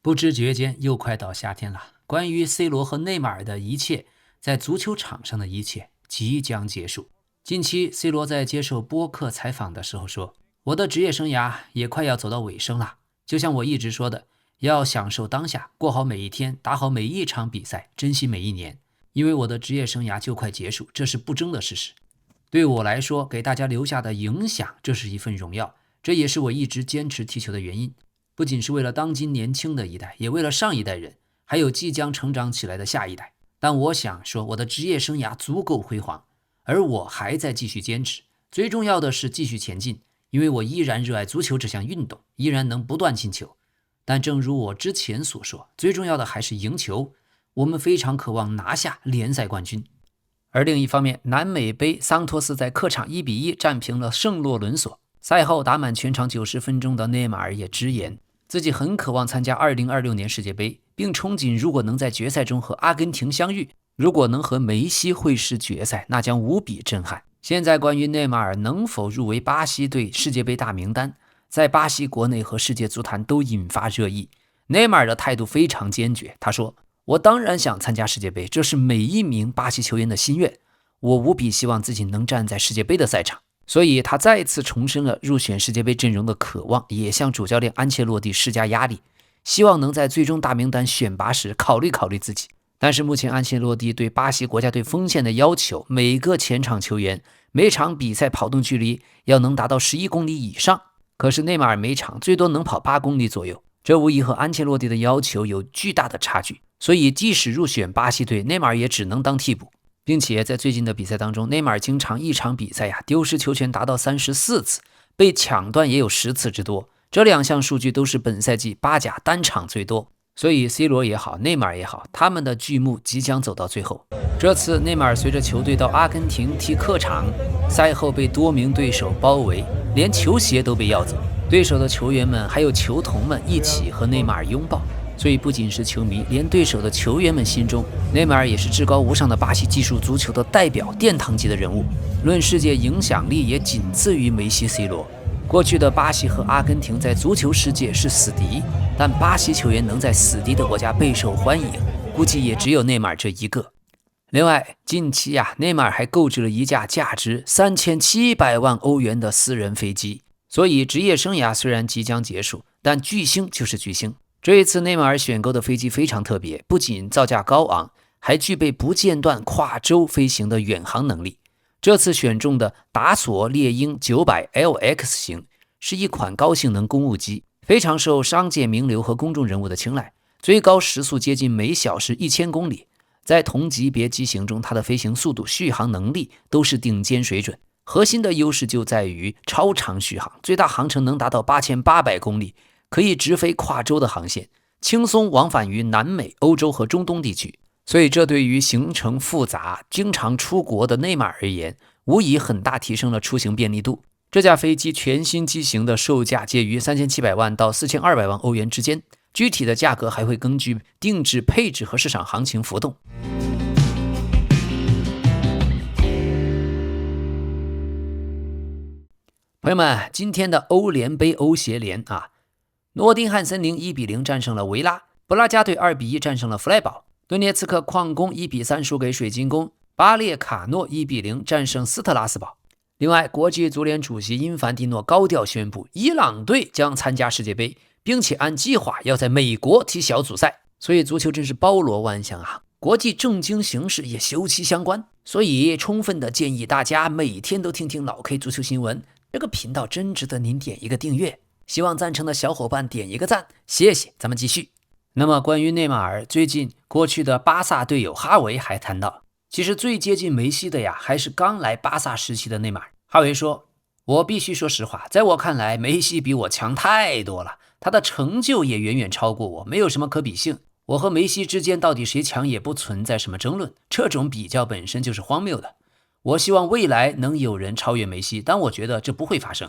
不知觉间又快到夏天了。关于 C 罗和内马尔的一切，在足球场上的一切即将结束。近期 C 罗在接受播客采访的时候说，我的职业生涯也快要走到尾声了，就像我一直说的，要享受当下，过好每一天，打好每一场比赛，珍惜每一年，因为我的职业生涯就快结束，这是不争的事实。对我来说，给大家留下的影响，这是一份荣耀，这也是我一直坚持踢球的原因，不仅是为了当今年轻的一代，也为了上一代人，还有即将成长起来的下一代。但我想说，我的职业生涯足够辉煌，而我还在继续坚持。最重要的是继续前进，因为我依然热爱足球这项运动，依然能不断进球。但正如我之前所说，最重要的还是赢球。我们非常渴望拿下联赛冠军。而另一方面，南美杯桑托斯在客场1-1战平了圣洛伦索。赛后打满全场90分钟的内马尔也直言，自己很渴望参加2026年世界杯，并憧憬如果能在决赛中和阿根廷相遇，如果能和梅西会师决赛，那将无比震撼。现在关于内马尔能否入围巴西队世界杯大名单，在巴西国内和世界足坛都引发热议。内马尔的态度非常坚决，他说，我当然想参加世界杯，这是每一名巴西球员的心愿，我无比希望自己能站在世界杯的赛场。所以他再次重申了入选世界杯阵容的渴望，也向主教练安切洛蒂施加压力，希望能在最终大名单选拔时考虑自己。但是目前安切洛蒂对巴西国家队锋线的要求，每个前场球员每场比赛跑动距离要能达到11公里以上，可是内马尔每场最多能跑8公里左右，这无疑和安切洛蒂的要求有巨大的差距。所以即使入选巴西队，内马尔也只能当替补。并且在最近的比赛当中，内马尔经常一场比赛丢失球权达到34次，被抢断也有10次之多，这2项数据都是本赛季巴甲单场最多。所以 C 罗也好，内马尔也好，他们的剧目即将走到最后。这次内马尔随着球队到阿根廷踢客场，赛后被多名对手包围，连球鞋都被要走，对手的球员们还有球童们一起和内马尔拥抱。所以不仅是球迷，连对手的球员们心中，内马尔也是至高无上的巴西技术足球的代表，殿堂级的人物，论世界影响力也仅次于梅西 C 罗。过去的巴西和阿根廷在足球世界是死敌，但巴西球员能在死敌的国家备受欢迎，估计也只有内马尔这一个。另外近期内马尔还购置了一架价值3700万欧元的私人飞机，所以职业生涯虽然即将结束，但巨星就是巨星。这一次内马尔选购的飞机非常特别，不仅造价高昂，还具备不间断跨洲飞行的远航能力。这次选中的达索猎鹰 900LX 型是一款高性能公务机，非常受商界名流和公众人物的青睐，最高时速接近每小时1000公里。在同级别机型中，它的飞行速度、续航能力都是顶尖水准。核心的优势就在于超长续航，最大航程能达到8800公里，可以直飞跨洲的航线，轻松往返于南美、欧洲和中东地区。所以这对于行程复杂、经常出国的内马尔而言，无疑很大提升了出行便利度。这架飞机全新机型的售价介于3700万到4200万欧元之间，具体的价格还会根据定制配置和市场行情浮动。朋友们，今天的欧联杯欧协联诺丁汉森林1-0战胜了维拉，布拉加队2-1战胜了弗赖堡，顿涅茨克矿工1-3输给水晶宫，巴列卡诺1-0战胜斯特拉斯堡。另外，国际足联主席因凡蒂诺高调宣布，伊朗队将参加世界杯，并且按计划要在美国踢小组赛。所以足球真是包罗万象国际政经形势也休戚相关。所以充分的建议大家每天都听听老 K 足球新闻，这个频道真值得您点一个订阅。希望赞成的小伙伴点一个赞，谢谢。咱们继续。那么关于内马尔，最近过去的巴萨队友哈维还谈到，其实最接近梅西的还是刚来巴萨时期的内马尔。哈维说，我必须说实话，在我看来梅西比我强太多了，他的成就也远远超过我，没有什么可比性。我和梅西之间到底谁强也不存在什么争论，这种比较本身就是荒谬的。我希望未来能有人超越梅西，但我觉得这不会发生。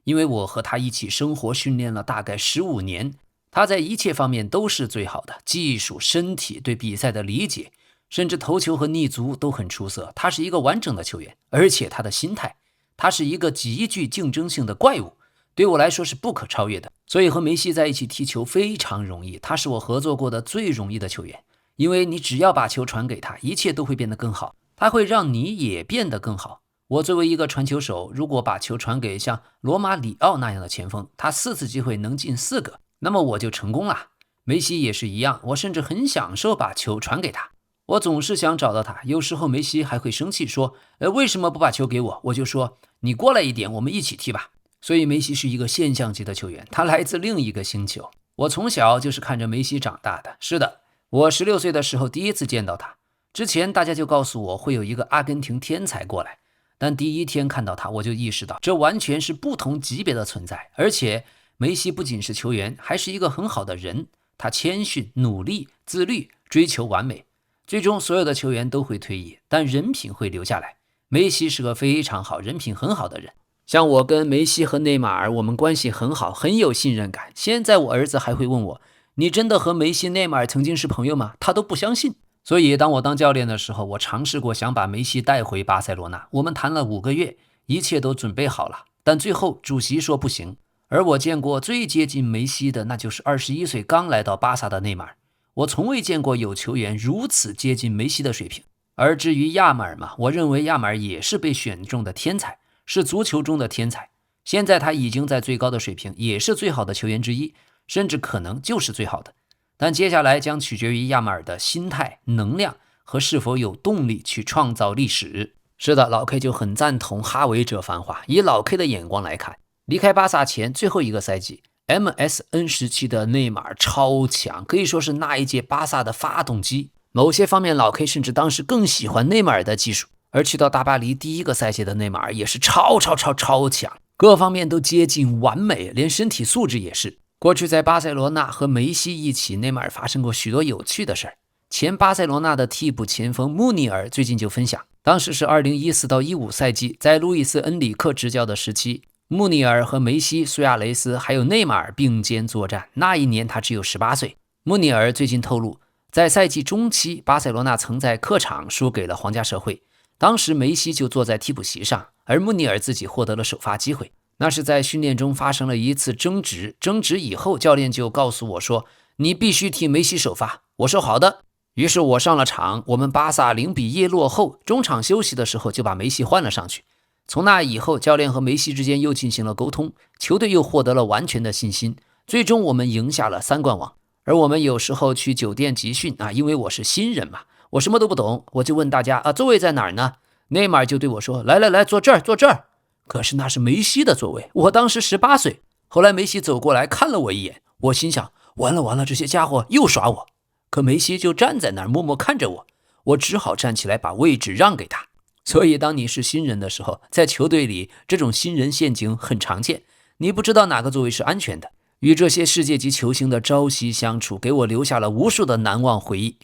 因为我和他一起生活训练了大概15年，他在一切方面都是最好的，技术、身体、对比赛的理解，甚至头球和逆足都很出色。他是一个完整的球员，而且他的心态，他是一个极具竞争性的怪物，对我来说是不可超越的。所以和梅西在一起踢球非常容易，他是我合作过的最容易的球员，因为你只要把球传给他，一切都会变得更好，他会让你也变得更好。我作为一个传球手，如果把球传给像罗马里奥那样的前锋，他4次机会能进4个，那么我就成功了。梅西也是一样，我甚至很享受把球传给他，我总是想找到他。有时候梅西还会生气说，为什么不把球给我？我就说，你过来一点，我们一起踢吧。所以梅西是一个现象级的球员，他来自另一个星球。我从小就是看着梅西长大的。是的，我16岁的时候第一次见到他，之前大家就告诉我会有一个阿根廷天才过来，但第一天看到他，我就意识到这完全是不同级别的存在。而且梅西不仅是球员，还是一个很好的人，他谦逊、努力、自律，追求完美。最终所有的球员都会退役，但人品会留下来。梅西是个非常好、人品很好的人。像我跟梅西和内马尔，我们关系很好，很有信任感。现在我儿子还会问我，你真的和梅西、内马尔曾经是朋友吗？他都不相信。所以当我当教练的时候，我尝试过想把梅西带回巴塞罗那，我们谈了5个月，一切都准备好了，但最后主席说不行。而我见过最接近梅西的，那就是21岁刚来到巴萨的内马尔。我从未见过有球员如此接近梅西的水平。而至于亚马尔嘛，我认为亚马尔也是被选中的天才，是足球中的天才。现在他已经在最高的水平，也是最好的球员之一，甚至可能就是最好的。但接下来将取决于亚马尔的心态、能量和是否有动力去创造历史。是的，老 K 就很赞同哈维这番话。以老 K 的眼光来看，离开巴萨前最后一个赛季 MSN 时期的内马尔超强，可以说是那一届巴萨的发动机。某些方面老 K 甚至当时更喜欢内马尔的技术。而去到大巴黎第一个赛季的内马尔也是超强，各方面都接近完美，连身体素质也是。过去在巴塞罗那和梅西一起，内马尔发生过许多有趣的事儿。前巴塞罗那的替补前锋穆尼尔最近就分享，当时是2014到15赛季，在路易斯恩里克执教的时期，穆尼尔和梅西、苏亚雷斯还有内马尔并肩作战。那一年他只有18岁。穆尼尔最近透露，在赛季中期，巴塞罗那曾在客场输给了皇家社会。当时梅西就坐在替补席上，而穆尼尔自己获得了首发机会。那是在训练中发生了一次争执以后，教练就告诉我说，你必须替梅西首发。我说好的。于是我上了场，我们巴萨0-1落后，中场休息的时候就把梅西换了上去。从那以后，教练和梅西之间又进行了沟通，球队又获得了完全的信心，最终我们赢下了3冠王。而我们有时候去酒店集训因为我是新人嘛，我什么都不懂，我就问大家座位在哪儿呢？内马尔就对我说，来，坐这儿。可是那是梅西的座位，我当时18岁。后来梅西走过来看了我一眼，我心想，完了，这些家伙又耍我。可梅西就站在那儿默默看着我，我只好站起来把位置让给他。所以当你是新人的时候，在球队里这种新人陷阱很常见，你不知道哪个座位是安全的。与这些世界级球星的朝夕相处，给我留下了无数的难忘回忆。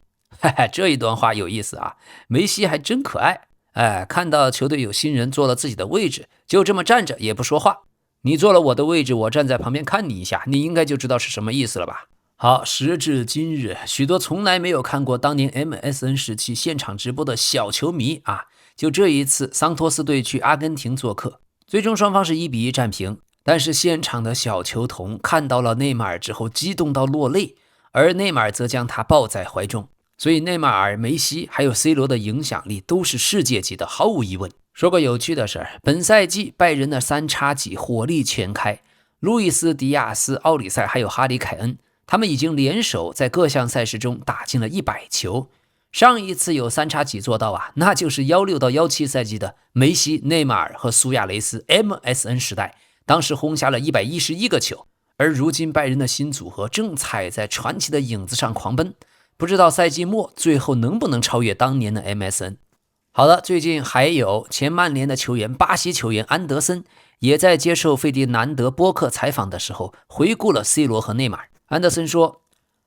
这一段话有意思啊，梅西还真可爱。看到球队有新人坐了自己的位置，就这么站着也不说话。你坐了我的位置，我站在旁边看你一下，你应该就知道是什么意思了吧？好，时至今日，许多从来没有看过当年 MSN 时期现场直播的小球迷就这一次桑托斯队去阿根廷做客，最终双方是1-1战平。但是现场的小球童看到了内马尔之后激动到落泪，而内马尔则将他抱在怀中。所以内马尔、梅西还有 C 罗的影响力都是世界级的，毫无疑问。说个有趣的事儿，本赛季拜仁的3叉戟火力全开，路易斯·迪亚斯、奥里塞还有哈里·凯恩，他们已经联手在各项赛事中打进了100球。上一次有3叉戟做到那就是16到17赛季的梅西、内马尔和苏亚雷斯 MSN 时代，当时轰下了111个球。而如今拜仁的新组合正踩在传奇的影子上狂奔，不知道赛季末最后能不能超越当年的 MSN。 好了，最近还有前曼联的球员巴西球员安德森也在接受费迪南德播客采访的时候回顾了 C 罗和内马尔。安德森说，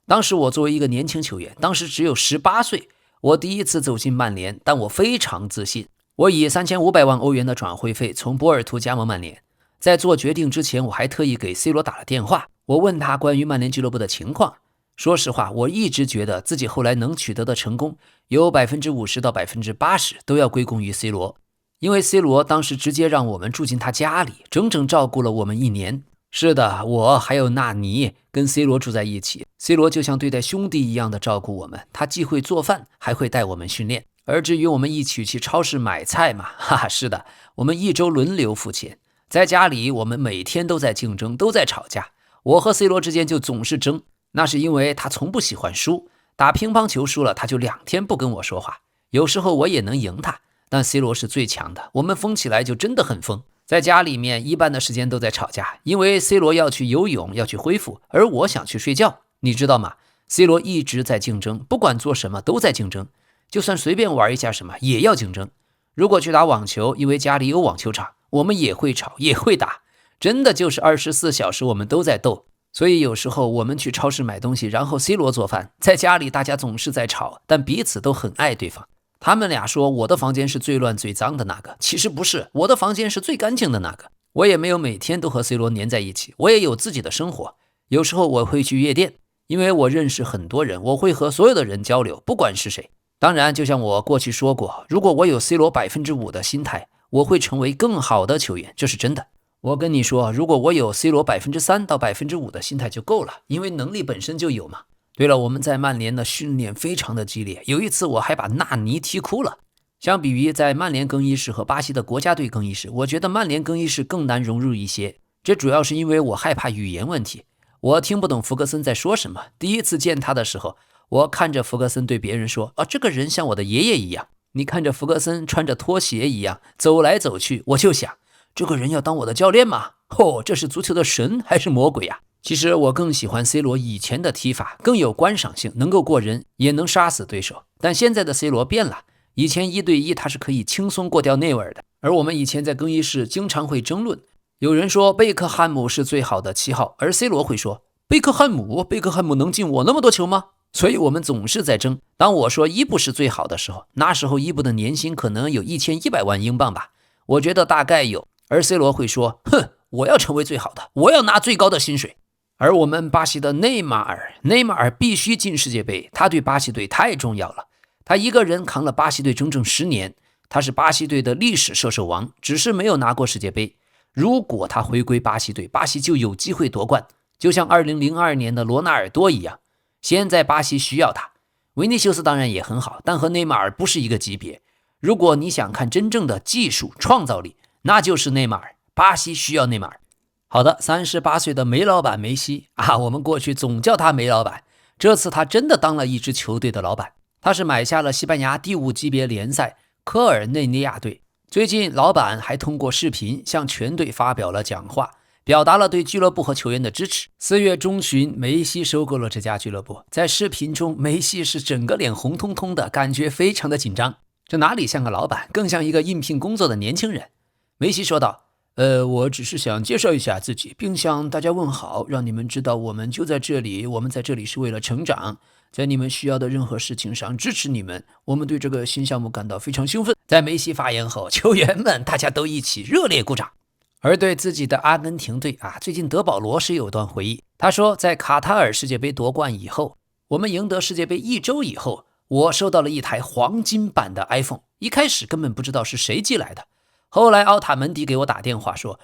当时我作为一个年轻球员，当时只有18岁，我第一次走进曼联，但我非常自信，我以3500万欧元的转会费从波尔图加盟曼联。在做决定之前，我还特意给 C 罗打了电话，我问他关于曼联俱乐部的情况。说实话，我一直觉得自己后来能取得的成功有 50% 到 80% 都要归功于 C 罗，因为 C 罗当时直接让我们住进他家里，整整照顾了我们1年。是的，我还有纳尼跟 C 罗住在一起，C 罗就像对待兄弟一样的照顾我们，他既会做饭，还会带我们训练。而至于我们一起去超市买菜嘛，哈哈，是的，我们一周轮流付钱。在家里，我们每天都在竞争，都在吵架。我和 C 罗之间就总是争，那是因为他从不喜欢输。打乒乓球输了，他就2天不跟我说话。有时候我也能赢他，但 C 罗是最强的，我们疯起来就真的很疯。在家里面一半的时间都在吵架，因为 C 罗要去游泳，要去恢复，而我想去睡觉，你知道吗？ C 罗一直在竞争，不管做什么都在竞争，就算随便玩一下什么也要竞争。如果去打网球，因为家里有网球场，我们也会吵，也会打，真的就是24小时我们都在斗。所以有时候我们去超市买东西，然后 C 罗做饭，在家里大家总是在吵，但彼此都很爱对方。他们俩说我的房间是最乱最脏的那个，其实不是，我的房间是最干净的那个。我也没有每天都和 C 罗黏在一起，我也有自己的生活。有时候我会去夜店，因为我认识很多人，我会和所有的人交流，不管是谁。当然，就像我过去说过，如果我有 C 罗5%的心态，我会成为更好的球员，这是真的。我跟你说，如果我有 C 罗3%到5%的心态就够了，因为能力本身就有嘛。对了，我们在曼联的训练非常的激烈，有一次我还把纳尼踢哭了。相比于在曼联更衣室和巴西的国家队更衣室，我觉得曼联更衣室更难融入一些。这主要是因为我害怕语言问题，我听不懂福格森在说什么。第一次见他的时候，我看着福格森对别人说：“这个人像我的爷爷一样。”你看着福格森穿着拖鞋一样走来走去，我就想，这个人要当我的教练吗？这是足球的神还是魔鬼呀？其实我更喜欢 C 罗以前的踢法，更有观赏性，能够过人，也能杀死对手。但现在的 C 罗变了，以前1对1他是可以轻松过掉内维尔的。而我们以前在更衣室经常会争论，有人说贝克汉姆是最好的7号，而 C 罗会说贝克汉姆能进我那么多球吗？所以我们总是在争。当我说伊布是最好的时候，那时候伊布的年薪可能有1100万英镑吧，我觉得大概有。而 C 罗会说，哼，我要成为最好的，我要拿最高的薪水。而我们巴西的内马尔必须进世界杯，他对巴西队太重要了。他一个人扛了巴西队整整10年，他是巴西队的历史射手王，只是没有拿过世界杯。如果他回归巴西队，巴西就有机会夺冠，就像2002年的罗纳尔多一样。现在巴西需要他，维尼修斯当然也很好，但和内马尔不是一个级别。如果你想看真正的技术创造力，那就是内马尔，巴西需要内马尔。好的，38岁的梅老板梅西我们过去总叫他梅老板，这次他真的当了一支球队的老板。他是买下了西班牙第5级别联赛科尔内利亚队。最近老板还通过视频向全队发表了讲话，表达了对俱乐部和球员的支持。4月中旬，梅西收购了这家俱乐部。在视频中，梅西是整个脸红彤彤的，感觉非常的紧张。这哪里像个老板，更像一个应聘工作的年轻人。梅西说道，我只是想介绍一下自己，并向大家问好，让你们知道我们就在这里，我们在这里是为了成长，在你们需要的任何事情上支持你们，我们对这个新项目感到非常兴奋。在梅西发言后，球员们大家都一起热烈鼓掌。而对自己的阿根廷队最近德保罗是有段回忆，他说在卡塔尔世界杯夺冠以后，我们赢得世界杯1周以后，我收到了一台黄金版的 iPhone， 一开始根本不知道是谁寄来的。后来奥塔门迪给我打电话说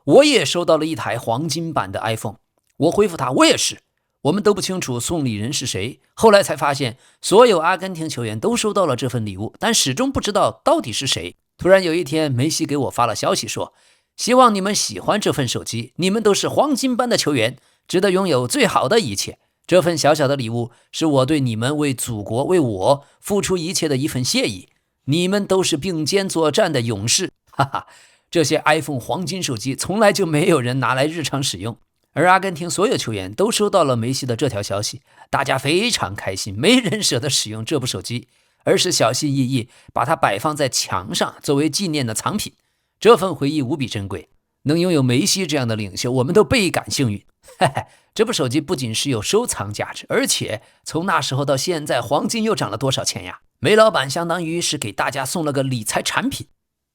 我也收到了一台黄金版的 iPhone， 我回复他我也是。我们都不清楚送礼人是谁，后来才发现所有阿根廷球员都收到了这份礼物，但始终不知道到底是谁。突然有一天，梅西给我发了消息说，希望你们喜欢这份手机，你们都是黄金般的球员，值得拥有最好的一切。这份小小的礼物是我对你们为祖国为我付出一切的一份谢意，你们都是并肩作战的勇士。哈哈，这些 iPhone 黄金手机从来就没有人拿来日常使用，而阿根廷所有球员都收到了梅西的这条消息，大家非常开心，没人舍得使用这部手机，而是小心翼翼把它摆放在墙上作为纪念的藏品。这份回忆无比珍贵，能拥有梅西这样的领袖，我们都倍感幸运。这部手机不仅是有收藏价值，而且从那时候到现在，黄金又涨了多少钱呀？梅老板相当于是给大家送了个理财产品。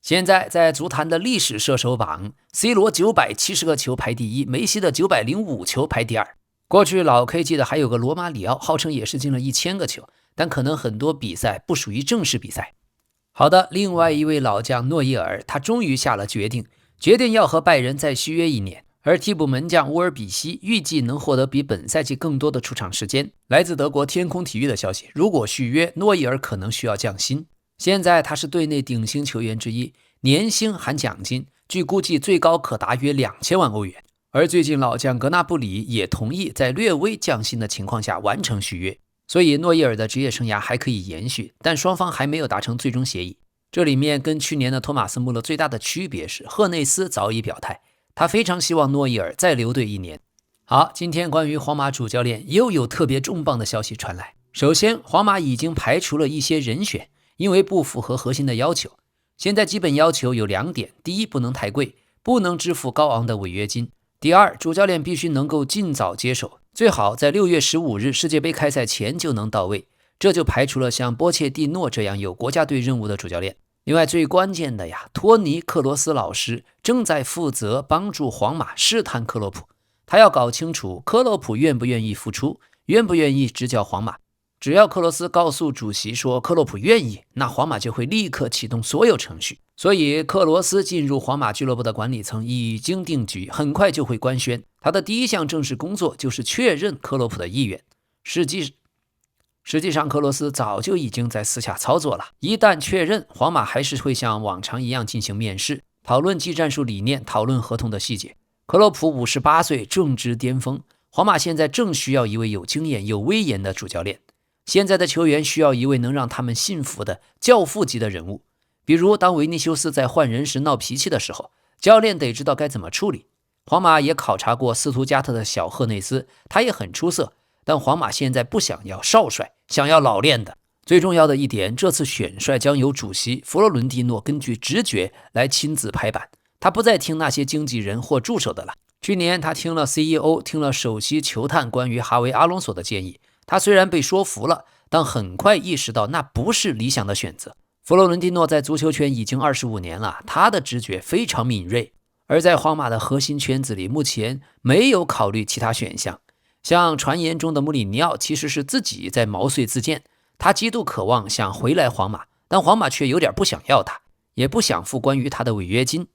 现在在足坛的历史射手榜 ，C 罗970个球排第一，梅西的905球排第二。过去老 K 记得还有个罗马里奥，号称也是进了1000个球，但可能很多比赛不属于正式比赛。好的，另外一位老将诺伊尔，他终于下了决定要和拜仁再续约1年。而替补门将乌尔比希预计能获得比本赛季更多的出场时间。来自德国天空体育的消息，如果续约，诺伊尔可能需要降薪。现在他是队内顶薪球员之一，年薪含奖金，据估计最高可达约2000万欧元。而最近老将格纳布里也同意在略微降薪的情况下完成续约，所以诺伊尔的职业生涯还可以延续，但双方还没有达成最终协议。这里面跟去年的托马斯穆勒最大的区别是，赫内斯早已表态，他非常希望诺伊尔再留队1年。好，今天关于皇马主教练又有特别重磅的消息传来。首先，皇马已经排除了一些人选，因为不符合核心的要求。现在基本要求有2点：第一，不能太贵，不能支付高昂的违约金；第二，主教练必须能够尽早接手，最好在6月15日世界杯开赛前就能到位。这就排除了像波切蒂诺这样有国家队任务的主教练。另外最关键的呀，托尼·克罗斯老师正在负责帮助皇马试探克洛普，他要搞清楚克洛普愿不愿意付出，愿不愿意执教皇马。只要克罗斯告诉主席说克洛普愿意，那皇马就会立刻启动所有程序。所以克罗斯进入皇马俱乐部的管理层已经定局，很快就会官宣。他的第一项正式工作就是确认克洛普的意愿。实际上克罗斯早就已经在私下操作了。一旦确认，皇马还是会像往常一样进行面试，讨论技战术理念，讨论合同的细节。克洛普58岁，正值巅峰，皇马现在正需要一位有经验、有威严的主教练。现在的球员需要一位能让他们信服的教父级的人物，比如当维尼修斯在换人时闹脾气的时候，教练得知道该怎么处理。皇马也考察过斯图加特的小赫内斯，他也很出色，但皇马现在不想要少帅，想要老练的。最重要的一点，这次选帅将由主席弗洛伦蒂诺根据直觉来亲自拍板，他不再听那些经纪人或助手的了。去年他听了 CEO， 听了首席球探关于哈维·阿隆索的建议，他虽然被说服了，但很快意识到那不是理想的选择。弗洛伦蒂诺在足球圈已经25年了，他的直觉非常敏锐，而在皇马的核心圈子里，目前没有考虑其他选项。像传言中的穆里尼奥其实是自己在毛遂自荐，他极度渴望想回来皇马，但皇马却有点不想要他，也不想付关于他的违约金。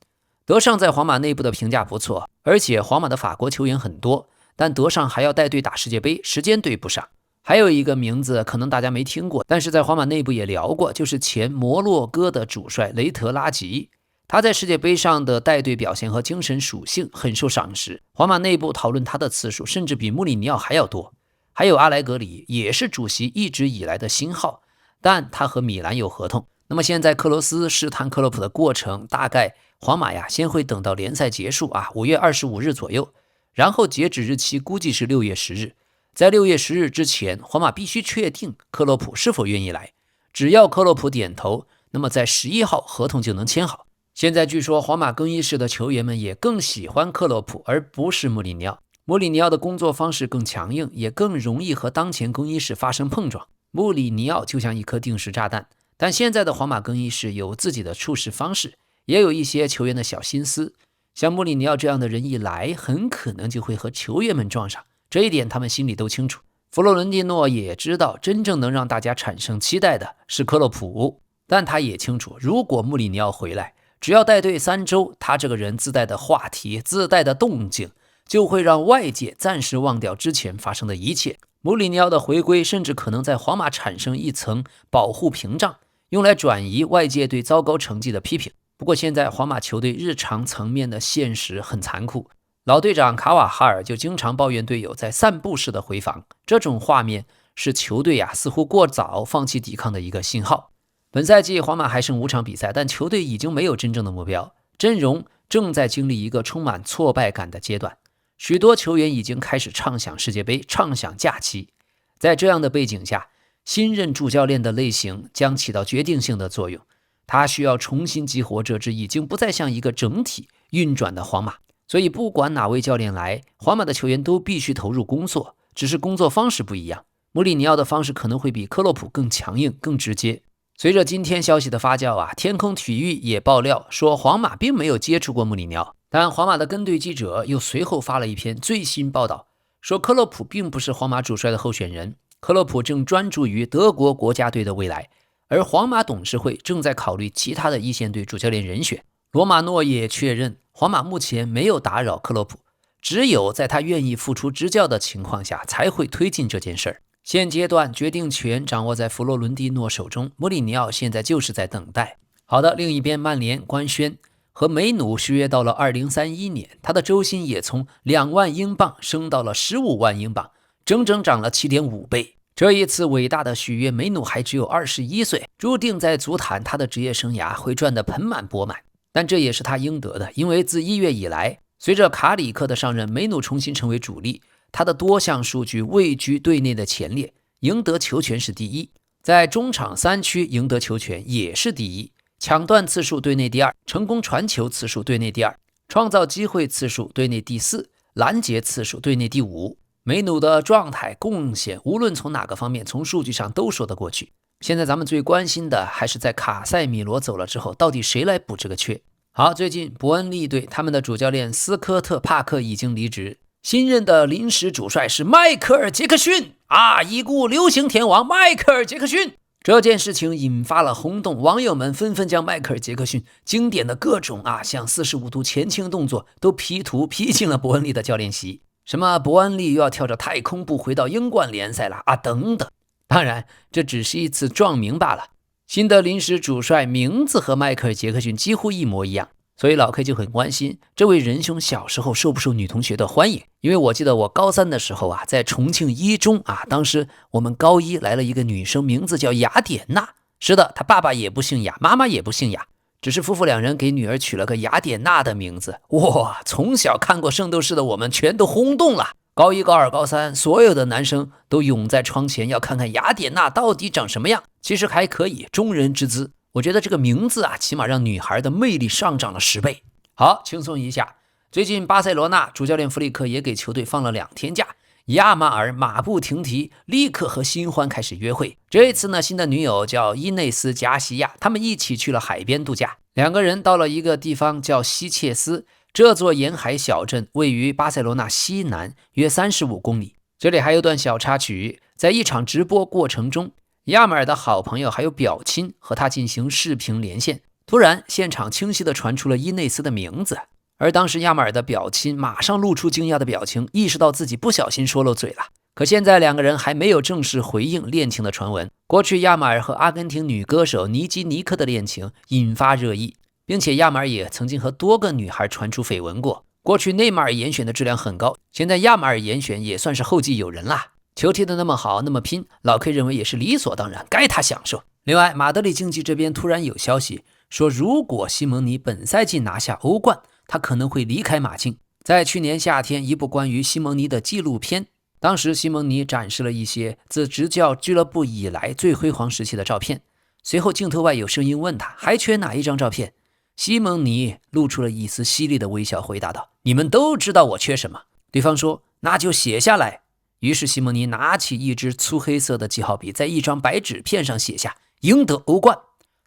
德尚在皇马内部的评价不错，而且皇马的法国球员很多，但德尚还要带队打世界杯，时间对不上。还有一个名字可能大家没听过，但是在皇马内部也聊过，就是前摩洛哥的主帅雷特拉吉。他在世界杯上的带队表现和精神属性很受赏识，皇马内部讨论他的次数甚至比穆里尼奥还要多。还有阿莱格里，也是主席一直以来的新号，但他和米兰有合同。那么现在克罗斯试探克洛普的过程，大概皇马呀先会等到联赛结束5月25日左右，然后截止日期估计是6月10日。在6月10日之前，皇马必须确定克洛普是否愿意来。只要克洛普点头，那么在11号合同就能签好。现在据说皇马更衣室的球员们也更喜欢克洛普，而不是穆里尼奥。穆里尼奥的工作方式更强硬，也更容易和当前更衣室发生碰撞。穆里尼奥就像一颗定时炸弹，但现在的皇马更衣室有自己的处事方式，也有一些球员的小心思。像穆里尼奥这样的人一来，很可能就会和球员们撞上，这一点他们心里都清楚。弗洛伦蒂诺也知道，真正能让大家产生期待的是克洛普，但他也清楚，如果穆里尼奥回来，只要带队3周，他这个人自带的话题、自带的动静，就会让外界暂时忘掉之前发生的一切。穆里尼奥的回归甚至可能在皇马产生一层保护屏障，用来转移外界对糟糕成绩的批评。不过现在皇马球队日常层面的现实很残酷，老队长卡瓦哈尔就经常抱怨队友在散步式的回防，这种画面是球队似乎过早放弃抵抗的一个信号。本赛季皇马还剩5场比赛，但球队已经没有真正的目标，阵容正在经历一个充满挫败感的阶段，许多球员已经开始畅想世界杯，畅想假期。在这样的背景下，新任主教练的类型将起到决定性的作用，他需要重新激活这支已经不再像一个整体运转的皇马。所以不管哪位教练来，皇马的球员都必须投入工作，只是工作方式不一样。穆里尼奥的方式可能会比克洛普更强硬、更直接。随着今天消息的发酵天空体育也爆料说皇马并没有接触过穆里尼奥，但皇马的跟队记者又随后发了一篇最新报道，说克洛普并不是皇马主帅的候选人，克洛普正专注于德国国家队的未来，而皇马董事会正在考虑其他的一线队主教练人选。罗马诺也确认皇马目前没有打扰克洛普，只有在他愿意付出执教的情况下，才会推进这件事儿。现阶段决定权掌握在弗洛伦蒂诺手中，穆里尼奥现在就是在等待。好的，另一边曼联官宣和梅努续约到了2031年，他的周薪也从2万英镑升到了15万英镑，整整涨了7.5倍。这一次伟大的续约，梅努还只有21岁，注定在足坛他的职业生涯会赚得盆满钵满。但这也是他应得的，因为自1月以来，随着卡里克的上任，梅努重新成为主力，他的多项数据位居队内的前列，赢得球权是第一，在中场3区赢得球权也是第一，抢断次数队内第二，成功传球次数队内第二，创造机会次数队内第四，拦截次数队内第五。梅努的状态贡献无论从哪个方面，从数据上都说得过去。现在咱们最关心的还是在卡塞米罗走了之后，到底谁来补这个缺。好，最近伯恩利队他们的主教练斯科特·帕克已经离职，新任的临时主帅是迈克尔·杰克逊啊，已故流行天王迈克尔·杰克逊。这件事情引发了轰动，网友们纷纷将迈克尔·杰克逊经典的各种像45度前倾动作都 P 图 P 进了伯恩利的教练席，什么伯恩利又要跳着太空步回到英冠联赛了等等。当然这只是一次撞名罢了，新的临时主帅名字和迈克尔·杰克逊几乎一模一样，所以老 K 就很关心这位仁兄小时候受不受女同学的欢迎。因为我记得我高3的时候在重庆一中当时我们高一来了一个女生，名字叫雅典娜。是的，她爸爸也不姓雅，妈妈也不姓雅，只是夫妇两人给女儿取了个雅典娜的名字。哇，从小看过圣斗士的我们全都轰动了。高一、高二、高三，所有的男生都涌在窗前要看看雅典娜到底长什么样。其实还可以，中人之姿。我觉得这个名字起码让女孩的魅力上涨了10倍。好，轻松一下。最近巴塞罗那主教练弗里克也给球队放了2天假，亚马尔马不停蹄，立刻和新欢开始约会。这次呢，新的女友叫伊内斯·加西亚，他们一起去了海边度假。2个人到了一个地方叫西切斯，这座沿海小镇位于巴塞罗那西南约35公里。这里还有段小插曲，在一场直播过程中，亚马尔的好朋友还有表亲和他进行视频连线，突然现场清晰地传出了伊内斯的名字，而当时亚马尔的表亲马上露出惊讶的表情，意识到自己不小心说漏嘴了。可现在2个人还没有正式回应恋情的传闻。过去亚马尔和阿根廷女歌手尼基尼克的恋情引发热议，并且亚马尔也曾经和多个女孩传出绯闻过。过去内马尔严选的质量很高，现在亚马尔严选也算是后继有人啦。球踢得那么好那么拼，老 K 认为也是理所当然，该他享受。另外马德里竞技这边突然有消息说，如果西蒙尼本赛季拿下欧冠，他可能会离开马竞。在去年夏天一部关于西蒙尼的纪录片，当时西蒙尼展示了一些自执教俱乐部以来最辉煌时期的照片，随后镜头外有声音问他还缺哪一张照片，西蒙尼露出了一丝犀利的微笑，回答道：你们都知道我缺什么。对方说那就写下来。于是西蒙尼拿起一支粗黑色的记号笔，在一张白纸片上写下赢得欧冠。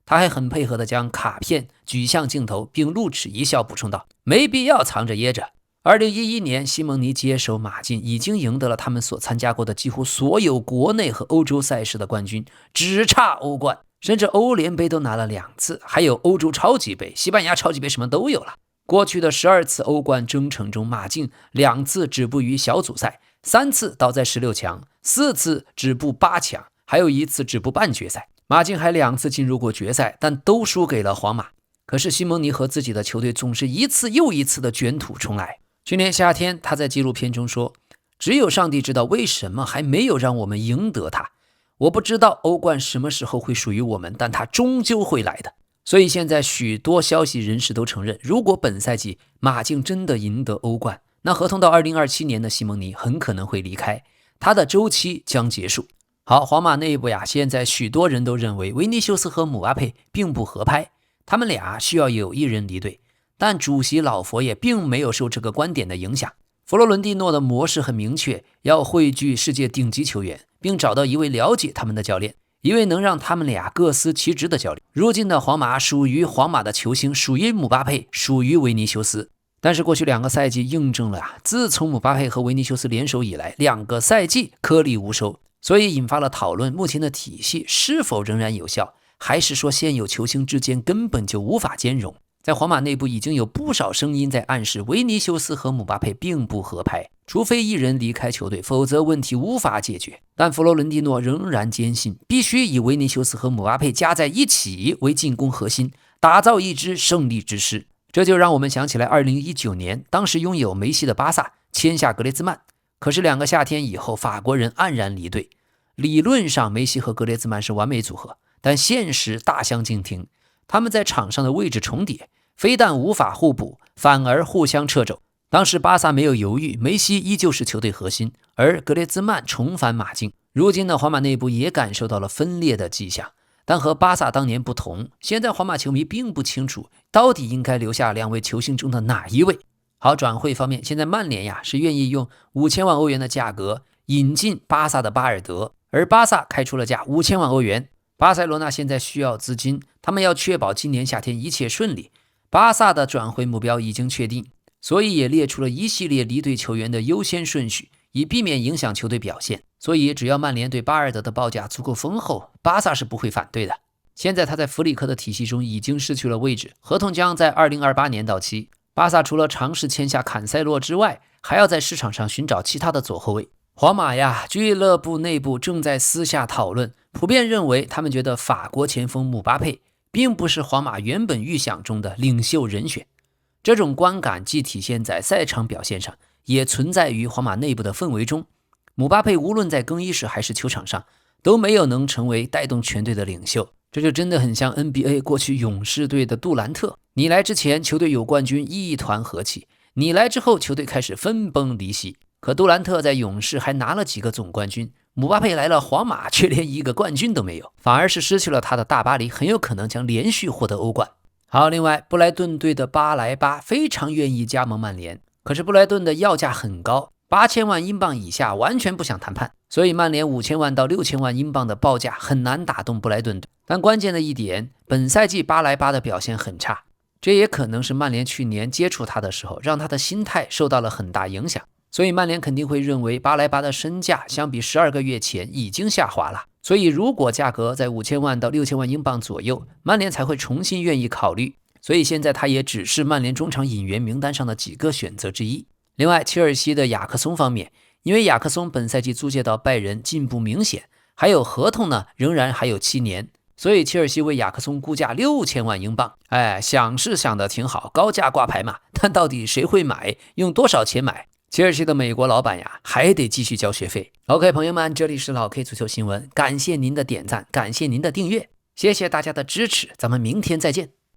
他还很配合地将卡片举向镜头，并露齿一笑，补充道：没必要藏着掖着。2011年西蒙尼接手马竞，已经赢得了他们所参加过的几乎所有国内和欧洲赛事的冠军，只差欧冠，甚至欧联杯都拿了2次，还有欧洲超级杯、西班牙超级杯，什么都有了。过去的12次欧冠征程中，马竞2次止步于小组赛，3次倒在16强，4次止步8强，还有1次止步半决赛。马竞还2次进入过决赛，但都输给了皇马。可是西蒙尼和自己的球队总是一次又一次的卷土重来。去年夏天他在纪录片中说，只有上帝知道为什么还没有让我们赢得它。我不知道欧冠什么时候会属于我们，但它终究会来的。所以现在许多消息人士都承认，如果本赛季马竞真的赢得欧冠，那合同到2027年的西蒙尼很可能会离开，他的周期将结束。好，皇马内部现在许多人都认为维尼修斯和姆巴佩并不合拍，他们俩需要有一人离队，但主席老佛爷并没有受这个观点的影响。弗洛伦蒂诺的模式很明确，要汇聚世界顶级球员，并找到一位了解他们的教练，一位能让他们俩各司其职的教练。如今的皇马属于皇马的球星，属于姆巴佩，属于维尼修斯。但是过去2个赛季印证了自从姆巴佩和维尼修斯联手以来，2个赛季颗粒无收，所以引发了讨论，目前的体系是否仍然有效，还是说现有球星之间根本就无法兼容。在皇马内部已经有不少声音在暗示维尼修斯和姆巴佩并不合拍，除非一人离开球队，否则问题无法解决。但弗洛伦蒂诺仍然坚信，必须以维尼修斯和姆巴佩加在一起为进攻核心，打造一支胜利之师。这就让我们想起来2019年，当时拥有梅西的巴萨签下格列兹曼，可是2个夏天以后，法国人黯然离队。理论上梅西和格列兹曼是完美组合，但现实大相径庭，他们在场上的位置重叠，非但无法互补，反而互相掣肘。当时巴萨没有犹豫，梅西依旧是球队核心，而格列兹曼重返马竞。如今的皇马内部也感受到了分裂的迹象，但和巴萨当年不同，现在皇马球迷并不清楚到底应该留下2位球星中的哪一位。好，转会方面，现在曼联是愿意用5000万欧元的价格引进巴萨的巴尔德，而巴萨开出了价5000万欧元。巴塞罗那现在需要资金，他们要确保今年夏天一切顺利。巴萨的转会目标已经确定，所以也列出了一系列离队球员的优先顺序，以避免影响球队表现。所以只要曼联对巴尔德的报价足够丰厚，巴萨是不会反对的。现在他在弗里克的体系中已经失去了位置，合同将在2028年到期。巴萨除了尝试签下坎塞洛之外，还要在市场上寻找其他的左后卫。皇马俱乐部内部正在私下讨论，普遍认为他们觉得法国前锋姆巴佩并不是皇马原本预想中的领袖人选。这种观感既体现在赛场表现上，也存在于皇马内部的氛围中。姆巴佩无论在更衣室还是球场上，都没有能成为带动全队的领袖。这就真的很像 NBA 过去勇士队的杜兰特，你来之前球队有冠军，一团和气，你来之后球队开始分崩离析。可杜兰特在勇士还拿了几个总冠军，姆巴佩来了皇马却连一个冠军都没有，反而是失去了他的大巴黎很有可能将连续获得欧冠。好，另外布莱顿队的巴莱巴非常愿意加盟曼联，可是布莱顿的要价很高，8000万英镑以下完全不想谈判，所以曼联5000万到6000万英镑的报价很难打动布莱顿队。但关键的一点，本赛季巴莱巴的表现很差，这也可能是曼联去年接触他的时候让他的心态受到了很大影响，所以曼联肯定会认为巴莱巴的身价相比12个月前已经下滑了，所以如果价格在5000万到6000万英镑左右，曼联才会重新愿意考虑，所以现在他也只是曼联中场引援名单上的几个选择之一。另外切尔西的雅克松方面，因为雅克松本赛季租借到拜仁进步明显，还有合同呢仍然还有7年，所以切尔西为雅克松估价6000万英镑。想是想得挺好，高价挂牌嘛，但到底谁会买，用多少钱买，切尔西的美国老板还得继续交学费。 OK 朋友们，这里是老 K 足球新闻，感谢您的点赞，感谢您的订阅，谢谢大家的支持，咱们明天再见。